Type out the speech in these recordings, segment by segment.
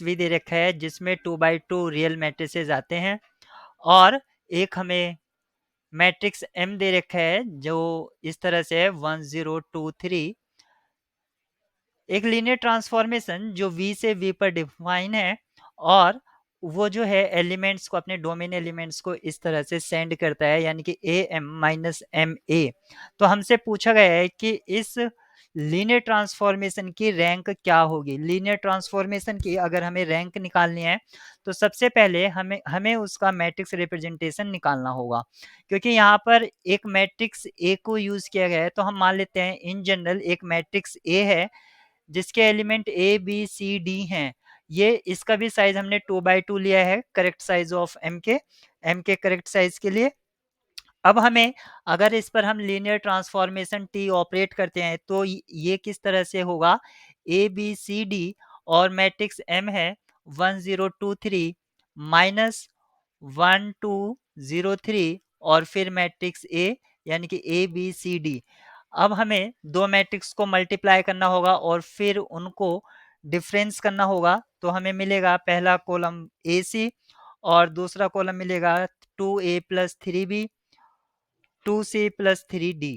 We दे रखा है जिसमें 2x2 रियल मैट्रिसेस आते हैं, और एक हमें मैट्रिक्स एम दे रखा है जो इस तरह से है 1 0 2 3। एक लीनियर ट्रांसफॉर्मेशन जो v से v पर डिफाइन है, और वो जो है एलिमेंट्स को, अपने डोमेन एलिमेंट्स को इस तरह से सेंड करता है, यानी कि A M minus M A. तो हमसे पूछा गया है कि इस लीनियर ट्रांसफॉर्मेशन की रैंक क्या होगी। लीनियर ट्रांसफॉर्मेशन की अगर हमें रैंक निकालनी है तो सबसे पहले हमें हमें उसका मैट्रिक्स रिप्रेजेंटेशन निकालना होगा, क्योंकि यहाँ पर एक मैट्रिक्स ए को यूज किया गया है। तो हम मान लेते हैं इन जनरल एक मैट्रिक्स ए है जिसके element A B C D हैं। ये इसका भी साइज हमने 2x2 लिया है, करेक्ट साइज ऑफ एम के करेक्ट साइज के लिए। अब हमें अगर इस पर हम लीनियर ट्रांसफॉर्मेशन टी ऑपरेट करते हैं तो ये किस तरह से होगा, ए बी सी डी और मैट्रिक्स एम है 1 0 2 3 माइनस 1 2 0 3 और फिर मैट्रिक्स ए, यानी कि ए बी सी डी। अब हमें दो मैट्रिक्स को मल्टीप्लाई करना होगा और फिर उनको डिफरेंस करना होगा। तो हमें मिलेगा पहला कॉलम ए सी और दूसरा कॉलम मिलेगा 2a plus 3b 2c plus 3d।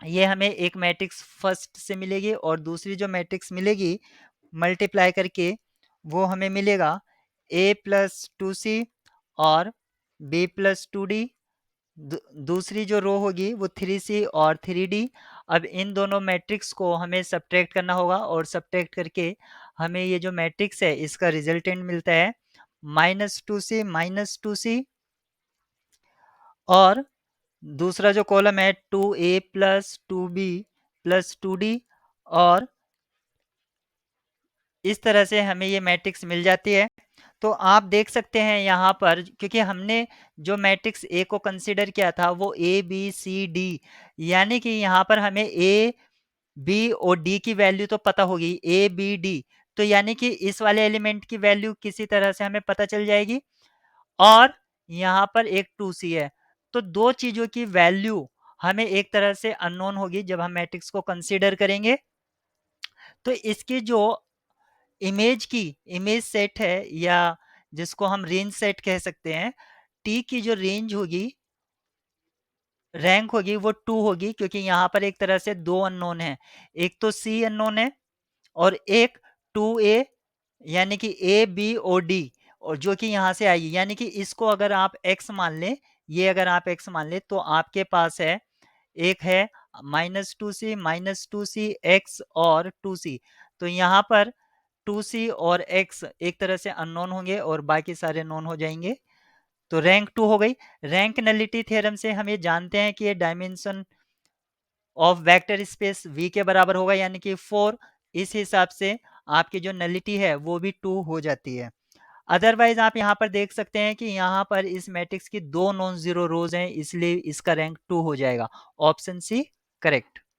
ये हमें एक मैट्रिक्स फर्स्ट से मिलेगी, और दूसरी जो मैट्रिक्स मिलेगी मल्टीप्लाई करके वो हमें मिलेगा a प्लस 2c और b प्लस 2d। दूसरी जो रो होगी वो 3c और 3d। अब इन दोनों मैट्रिक्स को हमें सब्ट्रैक्ट करना होगा, और सब्ट्रैक्ट करके हमें ये जो मैट्रिक्स है इसका रिजल्टेंट मिलता है -2c माइनस 2c, और दूसरा जो कॉलम है 2a plus 2b plus 2d। और इस तरह से हमें ये मैट्रिक्स मिल जाती है। तो आप देख सकते हैं यहाँ पर, क्योंकि हमने जो मैट्रिक्स ए को कंसीडर किया था वो ए बी सी डी, यानी कि यहाँ पर हमें ए बी और डी की वैल्यू तो पता होगी, ए बी डी। तो यानी कि इस वाले एलिमेंट की वैल्यू किसी तरह से हमें पता चल जाएगी, और यहाँ पर एक 2c है। तो दो चीजों की वैल्यू हमें एक तरह से अननोन होगी जब हम मैट्रिक्स को कंसीडर करेंगे। तो इसकी जो इमेज सेट है, या जिसको हम रेंज सेट कह सकते हैं, टी की जो रेंज होगी, रैंक होगी, वो 2 होगी, क्योंकि यहाँ पर एक तरह से दो अननोन है। एक तो सी अननोन है और एक 2a, यानी कि ए बी और डी, और जो कि यहाँ से आएगी। यानी कि इसको अगर आप x मान लें, ये अगर आप x मान लें तो आपके पास है, एक है -2c माइनस 2c x और 2c। तो यहाँ पर 2c और x एक तरह से अननोन होंगे और बाकी सारे नोन हो जाएंगे। तो रैंक 2 हो गई। रैंक नलिटी थ्योरम से हम ये जानते हैं कि ये dimension of vector space v के बराबर होगा, यानी कि 4। इस हिसाब से आपकी जो नलिटी है वो भी 2 हो जाती है। अदरवाइज आप यहाँ पर देख सकते हैं कि यहाँ पर इस मैट्रिक्स की दो नॉन जीरो रोज हैं, इसलिए इसका रैंक 2 हो जाएगा। Option C correct.